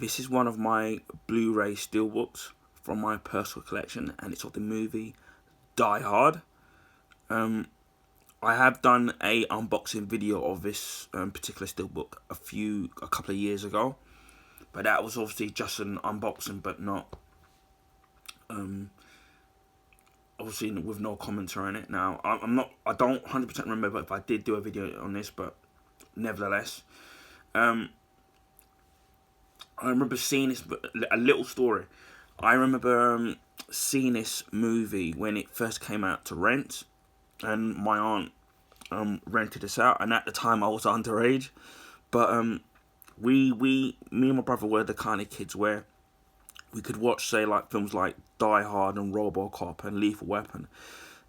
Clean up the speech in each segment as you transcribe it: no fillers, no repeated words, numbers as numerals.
This is one of my Blu-ray steelbooks from my personal collection, and it's of the movie Die Hard. Um, I have done a unboxing video of this particular steelbook a couple of years ago, but that was obviously just an unboxing, but not obviously with no commentary on it. Now I don't 100% remember if I did do a video on this, but nevertheless, um, I remember seeing this. A little story. I remember seeing this movie when it first came out to rent, and my aunt rented this out, and at the time I was underage, but me and my brother were the kind of kids where we could watch, say, like films like Die Hard and RoboCop and Lethal Weapon,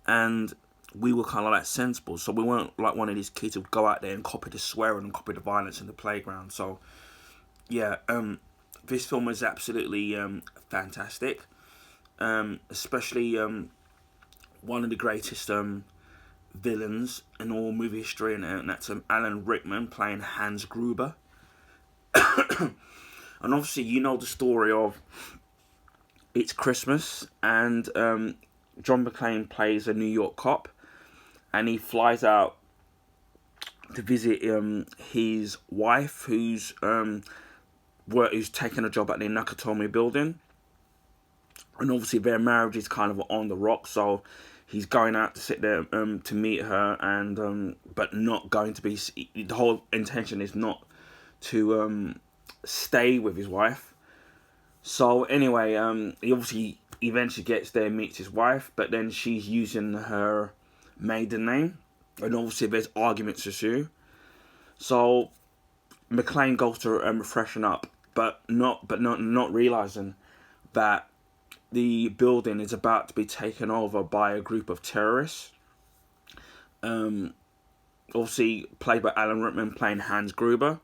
and we were kind of like sensible, so we weren't like one of these kids who'd go out there and copy the swearing and copy the violence in the playground. So yeah, this film is absolutely fantastic, especially one of the greatest villains in all movie history, and that's Alan Rickman playing Hans Gruber. And obviously, you know the story of it's Christmas, and John McClane plays a New York cop, and he flies out to visit his wife, who's taking a job at the Nakatomi building, and obviously their marriage is kind of on the rocks. So he's going out to sit there to meet her, and but not going to be. The whole intention is not to stay with his wife. So anyway, he obviously eventually gets there, meets his wife, but then she's using her maiden name, and obviously there's arguments ensue. So McClane goes to freshen up, but not realizing that the building is about to be taken over by a group of terrorists. Obviously played by Alan Rickman playing Hans Gruber,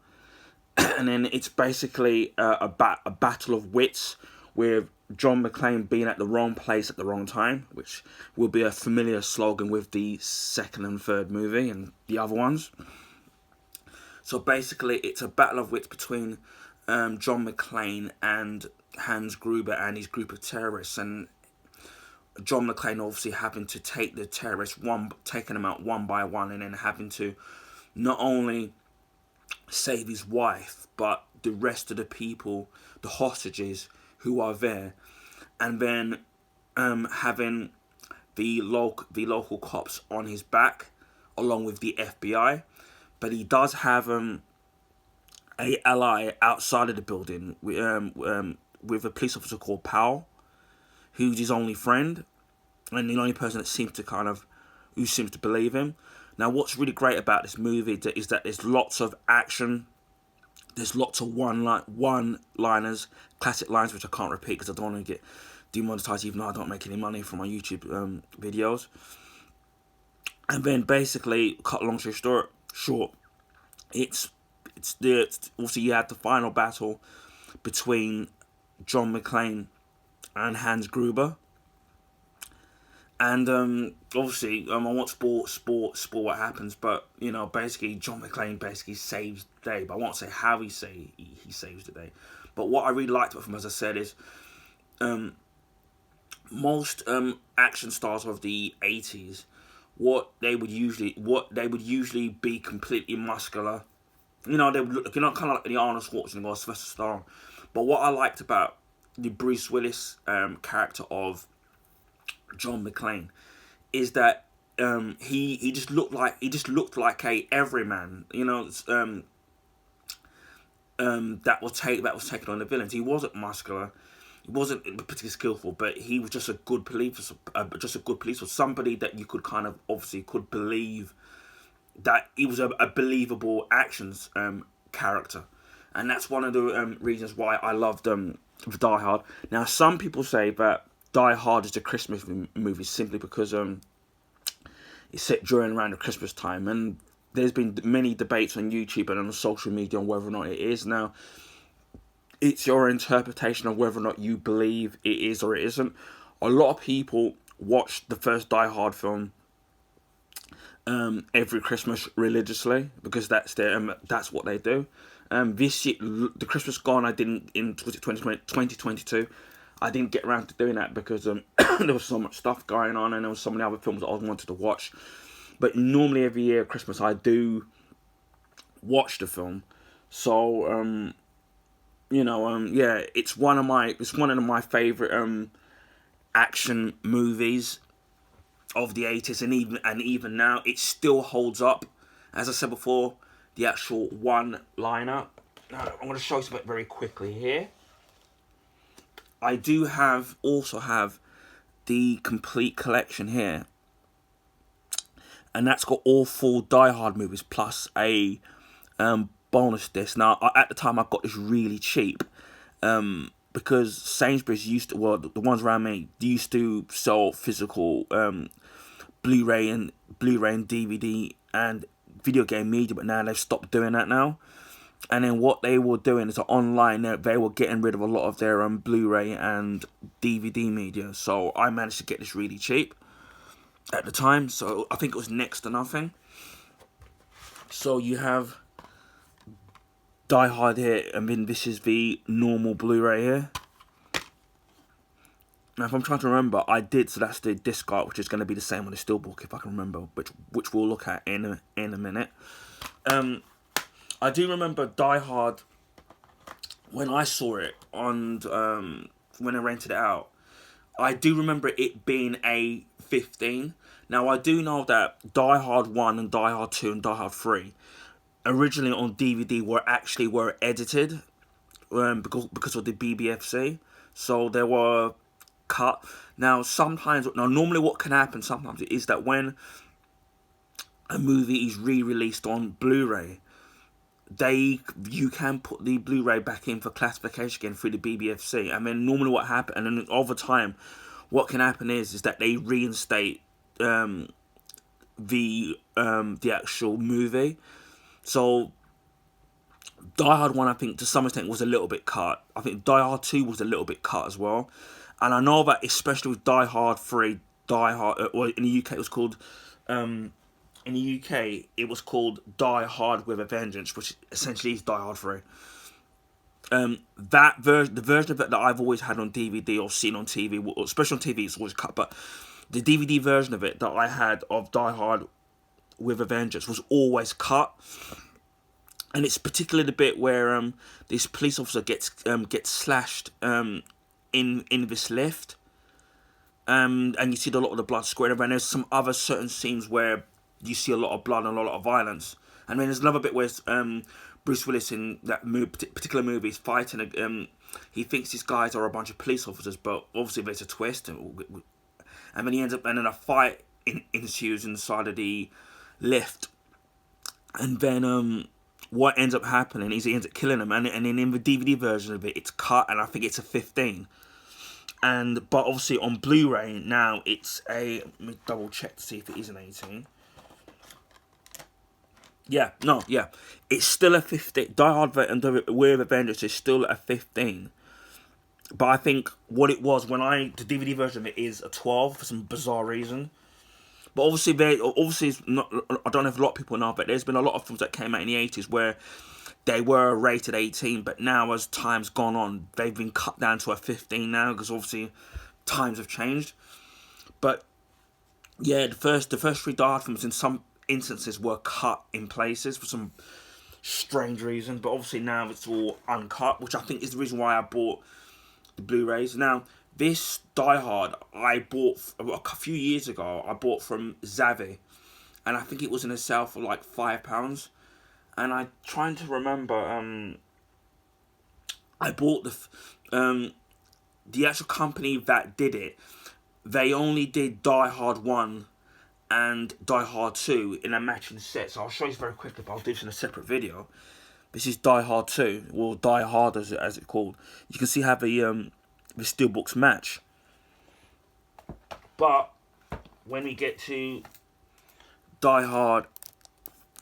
and then it's basically a battle of wits with John McClane being at the wrong place at the wrong time, which will be a familiar slogan with the second and third movie and the other ones. So basically, it's a battle of wits between John McClane and Hans Gruber and his group of terrorists, and John McClane obviously having to take the terrorists taking them out one by one, and then having to not only save his wife but the rest of the people, the hostages who are there, and then having the local cops on his back along with the FBI. But he does have a ally outside of the building with a police officer called Powell, who's his only friend and the only person that seems to believe him. Now, what's really great about this movie is that there's lots of action. There's lots of one-liners, classic lines, which I can't repeat because I don't want to get demonetized, even though I don't make any money from my YouTube videos. And then basically, cut a long story short, it's obviously you had the final battle between John McClane and Hans Gruber. And obviously, I won't spoil what happens, but you know, basically, John McClane basically saves the day. But I won't say how he saves the day. But what I really liked about him, as I said, is most action stars of the 80s, what they would usually be completely muscular. You know, they would look, you know, kind of like the Arnold Schwarzenegger or Sylvester Stallone. But what I liked about the Bruce Willis character of John McClane is that he just looked like a everyman, you know, that was taken on the villains. He wasn't muscular, he wasn't particularly skillful, but he was just a good police, somebody that you could kind of obviously could believe that he was a believable actions character, and that's one of the reasons why I loved Die Hard. Now, some people say that Die Hard is a Christmas movie simply because it's set during around the Christmas time, and there's been many debates on YouTube and on social media on whether or not it is. Now, it's your interpretation of whether or not you believe it is or it isn't. A lot of people watch the first Die Hard film every Christmas religiously because that's what they do, This year, the Christmas gone, I didn't, was it 2022, I didn't get around to doing that because there was so much stuff going on, and there was so many other films that I wanted to watch. But normally every year at Christmas I do watch the film. So yeah, it's one of my favorite action movies of the 80s, and even now it still holds up. As I said before, the actual one liner. Now I'm going to show you something very quickly here. I do also have the complete collection here, and that's got all 4 Die Hard movies plus a bonus disc. Now, at the time, I got this really cheap because Sainsbury's used to, well, the ones around me used to sell physical Blu-ray and DVD and video game media, but now they've stopped doing that now. And then what they were doing is online, they were getting rid of a lot of their Blu-ray and DVD media. So I managed to get this really cheap at the time. So I think it was next to nothing. So you have Die Hard here, and then this is the normal Blu-ray here. Now, if I'm trying to remember, so that's the disc art, which is going to be the same on the steelbook, if I can remember, which we'll look at in a minute. I do remember Die Hard when I saw it on when I rented it out. I do remember it being a 15. Now, I do know that Die Hard 1 and Die Hard 2 and Die Hard 3 originally on DVD were edited because of the BBFC. So they were cut. Now, normally what can happen sometimes is that when a movie is re-released on Blu-ray, you can put the Blu-ray back in for classification again through the BBFC, and then normally what happens, and then over time, what can happen is that they reinstate the actual movie. So Die Hard 1, I think to some extent was a little bit cut. I think Die Hard 2 was a little bit cut as well, and I know that especially with Die Hard 3, well, in the UK it was called. In the UK, it was called Die Hard with a Vengeance, which essentially is Die Hard 3. The version of it that I've always had on DVD or seen on TV, especially on TV, it's always cut, but the DVD version of it that I had of Die Hard with a Vengeance was always cut. And it's particularly the bit where this police officer gets slashed in this lift, and you see a lot of the blood squirting. And there's some other certain scenes where you see a lot of blood and a lot of violence. And then there's another bit where Bruce Willis in that particular movie is fighting. He thinks these guys are a bunch of police officers, but obviously there's a twist. And then he ends up, and then a fight ensues inside of the lift. And then what ends up happening is he ends up killing him. And then in the DVD version of it, it's cut, and I think it's a 15. But obviously on Blu-ray now, it's a... Let me double check to see if it is an 18. Yeah, it's still a 15. Die Hard with a Vengeance is still a 15. But I think what it was the DVD version of it is a 12 for some bizarre reason. But obviously it's not. I don't know if a lot of people know, but there's been a lot of films that came out in the 80s where they were rated 18, but now as time's gone on, they've been cut down to a 15 now because obviously times have changed. But yeah, the first 3 Die Hard films in some instances were cut in places for some strange reason, but obviously now it's all uncut, which I think is the reason why I bought the Blu-rays. Now, this Die Hard I bought a few years ago. I bought from Zavvi, and I think it was in a sale for like £5. And I'm trying to remember. I bought the actual company that did it. They only did Die Hard 1 and Die Hard 2 in a matching set. So I'll show you very quickly, but I'll do this in a separate video. This is Die Hard 2, or Die Hard as it's called. You can see how the steelbooks match. But when we get to Die Hard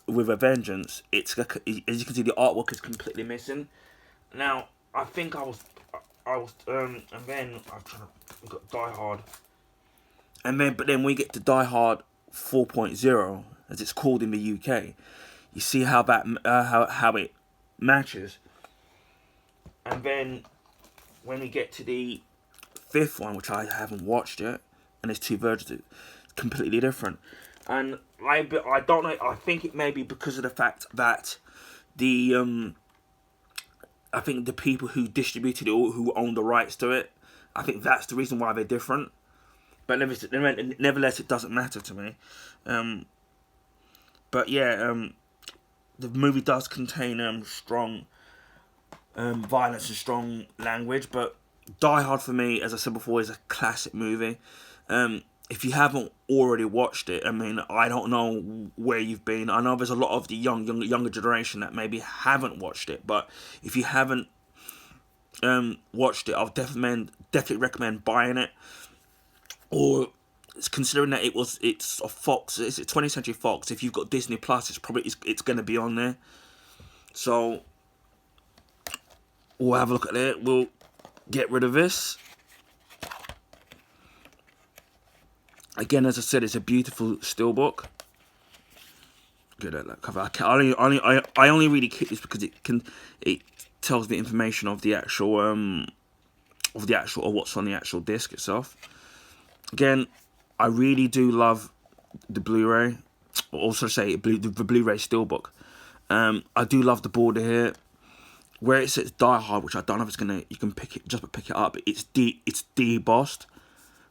with a Vengeance, it's, as you can see, the artwork is completely missing. Now, I think I was and then we've got Die Hard, but then we get to Die Hard 4.0, as it's called in the UK. You see how that how it matches. And then when we get to the fifth one, which I haven't watched yet, and there's two versions, it's completely different. And I don't know. I think it may be because of the fact that the I think the people who distributed it, or who own the rights to it, I think that's the reason why they're different. But nevertheless, it doesn't matter to me. But yeah, the movie does contain strong violence and strong language. But Die Hard for me, as I said before, is a classic movie. If you haven't already watched it, I mean, I don't know where you've been. I know there's a lot of the younger generation that maybe haven't watched it. But if you haven't watched it, I'll definitely recommend buying it. Or considering that it's a Fox, it's a 20th Century Fox. If you've got Disney Plus, it's going to be on there. So we'll have a look at it. We'll get rid of this. Again, as I said, it's a beautiful steelbook. Good at that cover. I only really keep this because it tells the information of the actual of what's on the actual disc itself. Again, I really do love the Blu-ray. Also say the Blu-ray steelbook. I do love the border here, where it says Die Hard, which I don't know if it's you can pick it up. It's debossed.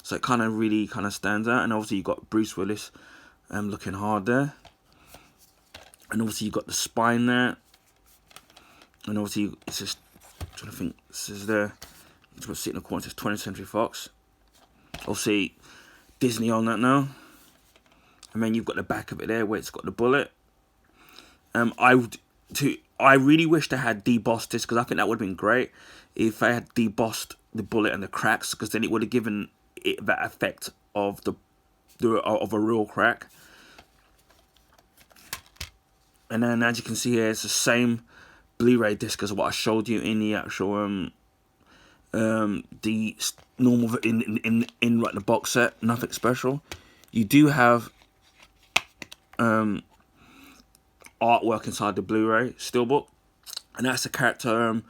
So it really stands out. And obviously you've got Bruce Willis looking hard there. And obviously you've got the spine there. And obviously it's just, I'm trying to think, this is there. It's got sitting in the corner, it says 20th Century Fox. Obviously Disney on that now. And then you've got the back of it there where it's got the bullet. I really wish they had debossed this, because I think that would have been great if they had debossed the bullet and the cracks, because then it would have given it that effect of of a real crack. And then, as you can see here, it's the same Blu-ray disc as what I showed you in the actual the normal in like the box set. Nothing special. You do have artwork inside the Blu-ray steelbook, and that's the character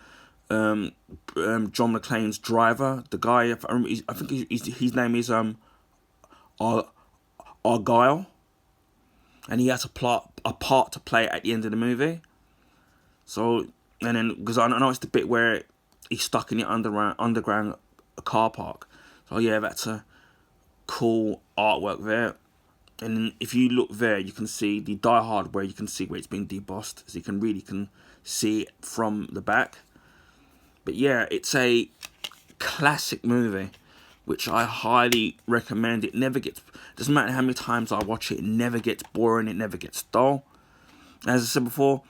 John McClane's driver, the guy. I think his name is Argyle, and he has a part to play at the end of the movie. So, and then because I know it's the bit where he's stuck in the underground car park. So yeah, that's a cool artwork there. And then if you look there, you can see the Die Hard, where you can see where it's been debossed, so you can see it from the back. But yeah, it's a classic movie, which I highly recommend. It never gets, doesn't matter how many times I watch it, it never gets boring, it never gets dull. As I said before,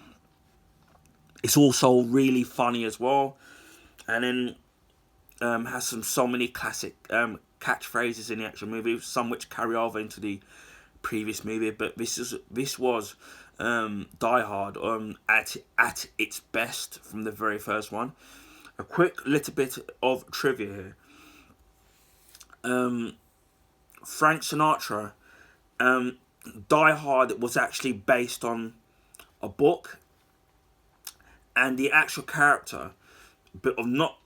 it's also really funny as well. And then has so many classic catchphrases in the actual movie, some which carry over into the previous movie. But this was Die Hard at its best from the very first one. A quick little bit of trivia here. Frank Sinatra, Die Hard was actually based on a book, and the actual character, but not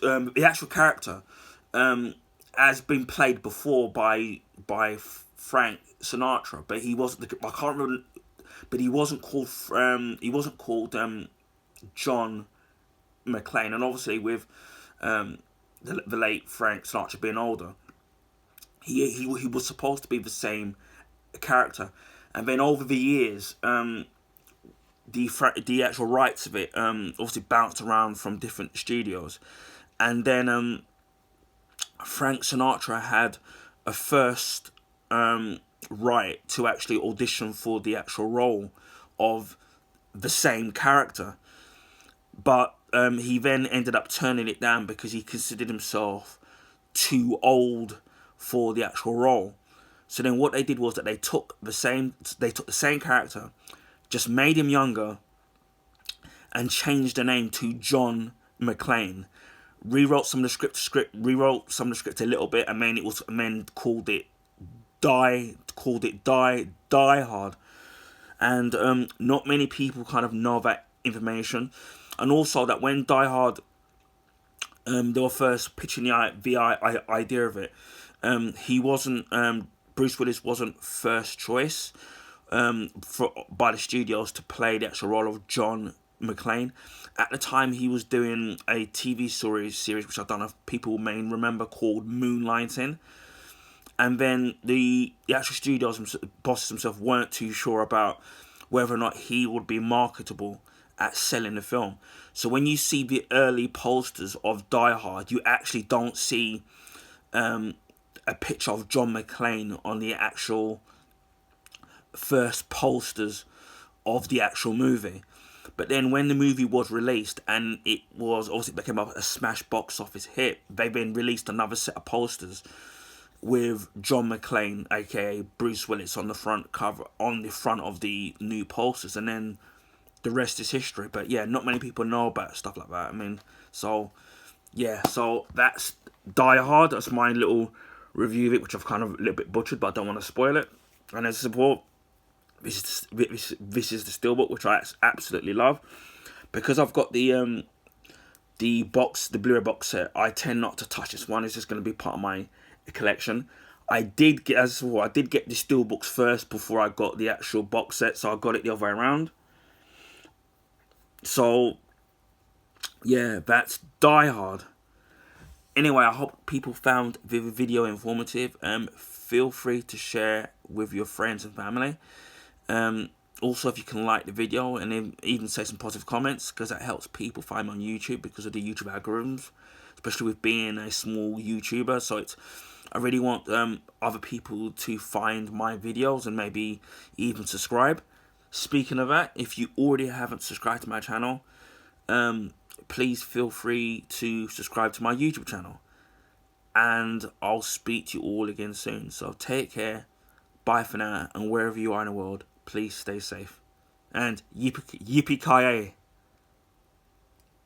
the actual character, has been played before by Frank Sinatra, but he wasn't. I can't remember, but he wasn't called. He wasn't called John McClane, and obviously with the late Frank Sinatra being older, he was supposed to be the same character, and then over the years, the actual rights of it obviously bounced around from different studios, and then Frank Sinatra had a first right to actually audition for the actual role of the same character, but he then ended up turning it down because he considered himself too old for the actual role. So then what they did was that they took the same character, just made him younger, and changed the name to John McClane. Rewrote some of the script a little bit, and then called it Die Hard. And not many people kind of know that information, and also that when Die Hard, they were first pitching the idea of it, he wasn't, Bruce Willis wasn't first choice by the studios to play the actual role of John McClane. At the time, he was doing a TV series, which I don't know if people may remember, called Moonlighting. And then the actual studios bosses themselves weren't too sure about whether or not he would be marketable at selling the film. So when you see the early posters of Die Hard, you actually don't see a picture of John McClane on the actual first posters of the actual movie. But then when the movie was released, and it was obviously became a smash box office hit, they then released another set of posters with John McClane, aka Bruce Willis, on the front cover, on the front of the new posters, and then the rest is history. But yeah, not many people know about stuff like that. I mean, so yeah, so that's Die Hard. That's my little review of it, which I've kind of a little bit butchered, but I don't want to spoil it. And as a support, this is the Steelbook, which I absolutely love, because I've got the Blu-ray box set. I tend not to touch this one. It's just going to be part of my collection. I did get the Steelbooks first before I got the actual box set, so I got it the other way around. So yeah, that's Die Hard. Anyway, I hope people found the video informative. Feel free to share with your friends and family. Also, if you can like the video and then even say some positive comments, because that helps people find me on YouTube because of the YouTube algorithms, especially with being a small YouTuber. So I really want other people to find my videos and maybe even subscribe. Speaking of that, if you already haven't subscribed to my channel, please feel free to subscribe to my YouTube channel. And I'll speak to you all again soon. So take care, bye for now, and wherever you are in the world, please stay safe. And yippee-ki-yay.